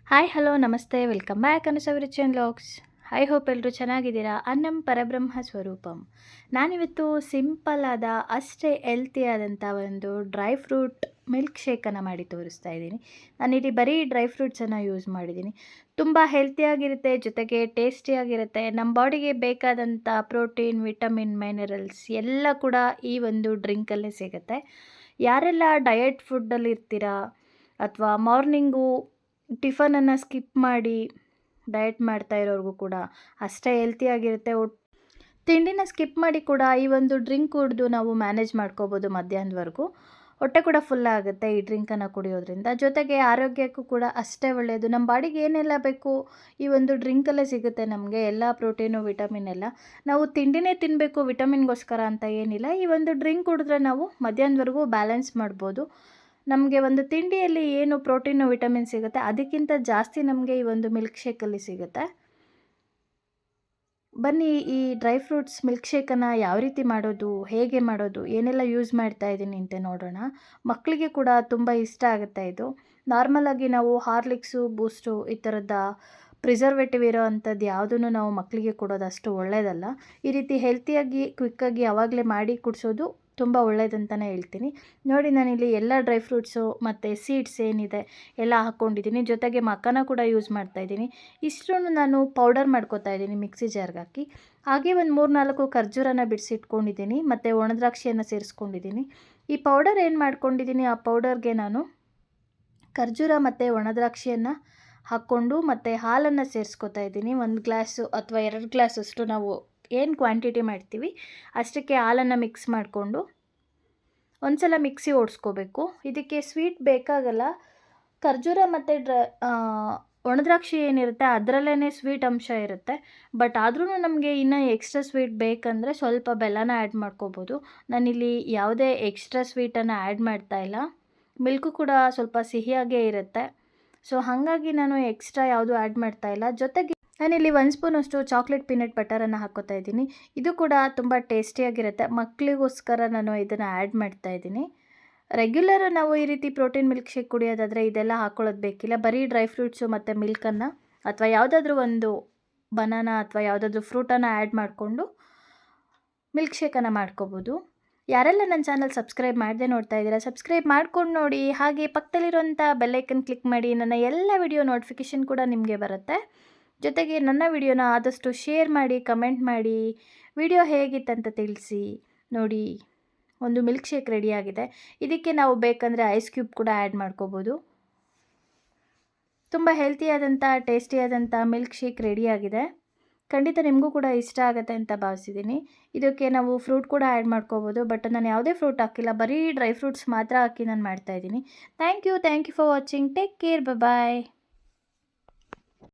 Hi hello ನಮಸ್ತೆ welcome back ಅನುಸವರಿಚನ್ logs. I hope ಎಲ್ಲರೂ ಚೆನ್ನಾಗಿದ್ದೀರಾ. ಅನ್ನಂ ಪರಬ್ರಹ್ಮ ಸ್ವರೂಪಂ. ನಾನಿವತ್ತು ಸಿಂಪಲ್ ಆದ ಅಷ್ಟೇ ಹೆಲ್ತಿ ಆದಂಥ ಒಂದು ಡ್ರೈ ಫ್ರೂಟ್ ಮಿಲ್ಕ್ ಶೇಕನ್ನು ಮಾಡಿ ತೋರಿಸ್ತಾ ಇದ್ದೀನಿ. ನಾನಿಲ್ಲಿ ಬರೀ ಡ್ರೈ ಫ್ರೂಟ್ಸನ್ನು ಯೂಸ್ ಮಾಡಿದ್ದೀನಿ. ತುಂಬ ಹೆಲ್ತಿಯಾಗಿರುತ್ತೆ, ಜೊತೆಗೆ ಟೇಸ್ಟಿಯಾಗಿರುತ್ತೆ. ನಮ್ಮ ಬಾಡಿಗೆ ಬೇಕಾದಂಥ ಪ್ರೋಟೀನ್, ವಿಟಮಿನ್, ಮಿನರಲ್ಸ್ ಎಲ್ಲ ಕೂಡ ಈ ಒಂದು ಡ್ರಿಂಕಲ್ಲೇ ಸಿಗುತ್ತೆ. ಯಾರೆಲ್ಲ ಡಯಟ್ ಫುಡ್ಡಲ್ಲಿ ಇರ್ತೀರಾ ಅಥವಾ ಮಾರ್ನಿಂಗು ಟಿಫನನ್ನು ಸ್ಕಿಪ್ ಮಾಡಿ ಡಯಟ್ ಮಾಡ್ತಾ ಇರೋರಿಗೂ ಕೂಡ ಅಷ್ಟೇ ಹೆಲ್ತಿಯಾಗಿರುತ್ತೆ. ತಿಂಡಿನ ಸ್ಕಿಪ್ ಮಾಡಿ ಕೂಡ ಈ ಒಂದು ಡ್ರಿಂಕ್ ಕುಡಿದು ನಾವು ಮ್ಯಾನೇಜ್ ಮಾಡ್ಕೋಬೋದು ಮಧ್ಯಾಹ್ನದವರೆಗೂ. ಹೊಟ್ಟೆ ಕೂಡ ಫುಲ್ ಆಗುತ್ತೆ ಈ ಡ್ರಿಂಕನ್ನು ಕುಡಿಯೋದ್ರಿಂದ. ಜೊತೆಗೆ ಆರೋಗ್ಯಕ್ಕೂ ಕೂಡ ಅಷ್ಟೇ ಒಳ್ಳೆಯದು. ನಮ್ಮ ಬಾಡಿಗೆ ಏನೆಲ್ಲ ಬೇಕು ಈ ಒಂದು ಡ್ರಿಂಕಲ್ಲೇ ಸಿಗುತ್ತೆ ನಮಗೆ, ಎಲ್ಲ ಪ್ರೋಟೀನು ವಿಟಮಿನ್ ಎಲ್ಲ. ನಾವು ತಿಂಡಿನೇ ತಿನ್ನಬೇಕು ವಿಟಮಿನ್ಗೋಸ್ಕರ ಅಂತ ಏನಿಲ್ಲ. ಈ ಒಂದು ಡ್ರಿಂಕ್ ಕುಡಿದ್ರೆ ನಾವು ಮಧ್ಯಾಹ್ನದವರೆಗೂ ಬ್ಯಾಲೆನ್ಸ್ ಮಾಡ್ಬೋದು. ನಮಗೆ ಒಂದು ತಿಂಡಿಯಲ್ಲಿ ಏನು ಪ್ರೋಟೀನು ವಿಟಮಿನ್ ಸಿಗುತ್ತೆ ಅದಕ್ಕಿಂತ ಜಾಸ್ತಿ ನಮಗೆ ಈ ಒಂದು ಮಿಲ್ಕ್ ಶೇಕಲ್ಲಿ ಸಿಗುತ್ತೆ. ಬನ್ನಿ ಈ ಡ್ರೈ ಫ್ರೂಟ್ಸ್ ಮಿಲ್ಕ್ ಶೇಕನ್ನು ಯಾವ ರೀತಿ ಮಾಡೋದು, ಹೇಗೆ ಮಾಡೋದು, ಏನೆಲ್ಲ ಯೂಸ್ ಮಾಡ್ತಾ ಇದ್ದೀನಿ ಅಂತ ನೋಡೋಣ. ಮಕ್ಕಳಿಗೆ ಕೂಡ ತುಂಬ ಇಷ್ಟ ಆಗುತ್ತೆ ಇದು. ನಾರ್ಮಲಾಗಿ ನಾವು ಹಾರ್ಲಿಕ್ಸು, ಬೂಸ್ಟು ಈ ಥರದ ಪ್ರಿಸರ್ವೇಟಿವ್ ಇರೋ ಅಂಥದ್ದು ಯಾವುದನ್ನು ನಾವು ಮಕ್ಕಳಿಗೆ ಕೊಡೋದು ಅಷ್ಟು ಒಳ್ಳೆಯದಲ್ಲ. ಈ ರೀತಿ ಹೆಲ್ತಿಯಾಗಿ ಕ್ವಿಕ್ಕಾಗಿ ಆವಾಗಲೇ ಮಾಡಿ ಕುಡಿಸೋದು ತುಂಬ ಒಳ್ಳೇದಂತಲೇ ಹೇಳ್ತೀನಿ. ನೋಡಿ, ನಾನಿಲ್ಲಿ ಎಲ್ಲ ಡ್ರೈ ಫ್ರೂಟ್ಸು ಮತ್ತು ಸೀಡ್ಸ್ ಏನಿದೆ ಎಲ್ಲ ಹಾಕ್ಕೊಂಡಿದ್ದೀನಿ. ಜೊತೆಗೆ ಮಖಾನ ಕೂಡ ಯೂಸ್ ಮಾಡ್ತಾಯಿದ್ದೀನಿ. ಇಷ್ಟನ್ನು ನಾನು ಪೌಡರ್ ಮಾಡ್ಕೊತಾ ಇದ್ದೀನಿ ಮಿಕ್ಸಿ ಜಾರ್ಗೆ ಹಾಕಿ. ಹಾಗೆ ಒಂದು 3-4 ಖರ್ಜೂರನ ಬಿಡಿಸಿಟ್ಕೊಂಡಿದ್ದೀನಿ ಮತ್ತು ಒಣದ್ರಾಕ್ಷಿಯನ್ನು ಸೇರಿಸ್ಕೊಂಡಿದ್ದೀನಿ. ಈ ಪೌಡರ್ ಏನು ಮಾಡ್ಕೊಂಡಿದ್ದೀನಿ ಆ ಪೌಡರ್ಗೆ ನಾನು ಖರ್ಜೂರ ಮತ್ತು ಒಣದ್ರಾಕ್ಷಿಯನ್ನು ಹಾಕ್ಕೊಂಡು ಮತ್ತು ಹಾಲನ್ನು ಸೇರಿಸ್ಕೊತಾ ಇದ್ದೀನಿ. 1 ಗ್ಲಾಸು ಅಥವಾ 2 ಗ್ಲಾಸಷ್ಟು ನಾವು ಏನು ಕ್ವಾಂಟಿಟಿ ಮಾಡ್ತೀವಿ ಅಷ್ಟಕ್ಕೆ ಹಾಲನ್ನು ಮಿಕ್ಸ್ ಮಾಡಿಕೊಂಡು ಒಂದು ಸಲ ಮಿಕ್ಸಿ ಓಡಿಸ್ಕೋಬೇಕು. ಇದಕ್ಕೆ ಸ್ವೀಟ್ ಬೇಕಾಗಲ್ಲ. ಖರ್ಜೂರ ಮತ್ತು ಒಣದ್ರಾಕ್ಷಿ ಏನಿರುತ್ತೆ ಅದರಲ್ಲೇ ಸ್ವೀಟ್ ಅಂಶ ಇರುತ್ತೆ. ಬಟ್ ಆದ್ರೂ ನಮಗೆ ಇನ್ನೂ ಎಕ್ಸ್ಟ್ರಾ ಸ್ವೀಟ್ ಬೇಕಂದರೆ ಸ್ವಲ್ಪ ಬೆಲ್ಲನ ಆ್ಯಡ್ ಮಾಡ್ಕೋಬೋದು. ನಾನಿಲ್ಲಿ ಯಾವುದೇ ಎಕ್ಸ್ಟ್ರಾ ಸ್ವೀಟನ್ನು ಆ್ಯಡ್ ಮಾಡ್ತಾಯಿಲ್ಲ. ಮಿಲ್ಕು ಕೂಡ ಸ್ವಲ್ಪ ಸಿಹಿಯಾಗೇ ಇರುತ್ತೆ. ಸೊ ಹಾಗಾಗಿ ನಾನು ಎಕ್ಸ್ಟ್ರಾ ಯಾವುದು ಆ್ಯಡ್ ಮಾಡ್ತಾಯಿಲ್ಲ. ಜೊತೆಗೆ ನಾನಿಲ್ಲಿ 1 ಸ್ಪೂನಷ್ಟು ಚಾಕ್ಲೇಟ್ ಪೀನಟ್ ಬಟರನ್ನು ಹಾಕ್ಕೋತಾ ಇದ್ದೀನಿ. ಇದು ಕೂಡ ತುಂಬ ಟೇಸ್ಟಿಯಾಗಿರುತ್ತೆ. ಮಕ್ಕಳಿಗೋಸ್ಕರ ನಾನು ಇದನ್ನು ಆ್ಯಡ್ ಮಾಡ್ತಾಯಿದ್ದೀನಿ. ರೆಗ್ಯುಲರ್ ನಾವು ಈ ರೀತಿ ಪ್ರೋಟೀನ್ ಮಿಲ್ಕ್ ಶೇಕ್ ಕುಡಿಯೋದಾದರೆ ಇದೆಲ್ಲ ಹಾಕ್ಕೊಳ್ಳೋದು ಬೇಕಿಲ್ಲ. ಬರೀ ಡ್ರೈ ಫ್ರೂಟ್ಸು ಮತ್ತು ಮಿಲ್ಕನ್ನು ಅಥವಾ ಯಾವುದಾದ್ರೂ ಒಂದು ಬನಾನಾ ಅಥವಾ ಯಾವುದಾದ್ರೂ ಫ್ರೂಟನ್ನು ಆ್ಯಡ್ ಮಾಡಿಕೊಂಡು ಮಿಲ್ಕ್ ಶೇಕನ್ನು ಮಾಡ್ಕೋಬೋದು. ಯಾರೆಲ್ಲ ನನ್ನ ಚಾನಲ್ ಸಬ್ಸ್ಕ್ರೈಬ್ ಮಾಡದೆ ನೋಡ್ತಾ ಇದ್ದೀರಾ ಸಬ್ಸ್ಕ್ರೈಬ್ ಮಾಡ್ಕೊಂಡು ನೋಡಿ. ಹಾಗೆ ಪಕ್ಕದಲ್ಲಿರುವಂಥ ಬೆಲ್ಲೈಕನ್ ಕ್ಲಿಕ್ ಮಾಡಿ. ನನ್ನ ಎಲ್ಲ ವಿಡಿಯೋ ನೋಟಿಫಿಕೇಷನ್ ಕೂಡ ನಿಮಗೆ ಬರುತ್ತೆ. ಜೊತೆಗೆ ನನ್ನ ವಿಡಿಯೋನ ಆದಷ್ಟು ಶೇರ್ ಮಾಡಿ, ಕಮೆಂಟ್ ಮಾಡಿ, ವಿಡಿಯೋ ಹೇಗಿತ್ತಂತ ತಿಳಿಸಿ. ನೋಡಿ, ಒಂದು ಮಿಲ್ಕ್ ಶೇಕ್ ರೆಡಿಯಾಗಿದೆ. ಇದಕ್ಕೆ ನಾವು ಬೇಕಂದರೆ ಐಸ್ ಕ್ಯೂಬ್ ಕೂಡ ಆ್ಯಡ್ ಮಾಡ್ಕೋಬೋದು. ತುಂಬ ಹೆಲ್ತಿಯಾದಂಥ ಟೇಸ್ಟಿಯಾದಂಥ ಮಿಲ್ಕ್ ಶೇಕ್ ರೆಡಿಯಾಗಿದೆ. ಖಂಡಿತ ನಿಮಗೂ ಕೂಡ ಇಷ್ಟ ಆಗುತ್ತೆ ಅಂತ ಭಾವಿಸಿದ್ದೀನಿ. ಇದಕ್ಕೆ ನಾವು ಫ್ರೂಟ್ ಕೂಡ ಆ್ಯಡ್ ಮಾಡ್ಕೋಬೋದು. ಬಟ್ ನಾನು ಯಾವುದೇ ಫ್ರೂಟ್ ಹಾಕಿಲ್ಲ, ಬರೀ ಡ್ರೈ ಫ್ರೂಟ್ಸ್ ಮಾತ್ರ ಹಾಕಿ ನಾನು ಮಾಡ್ತಾಯಿದ್ದೀನಿ. Thank you for watching. Take care. Bye.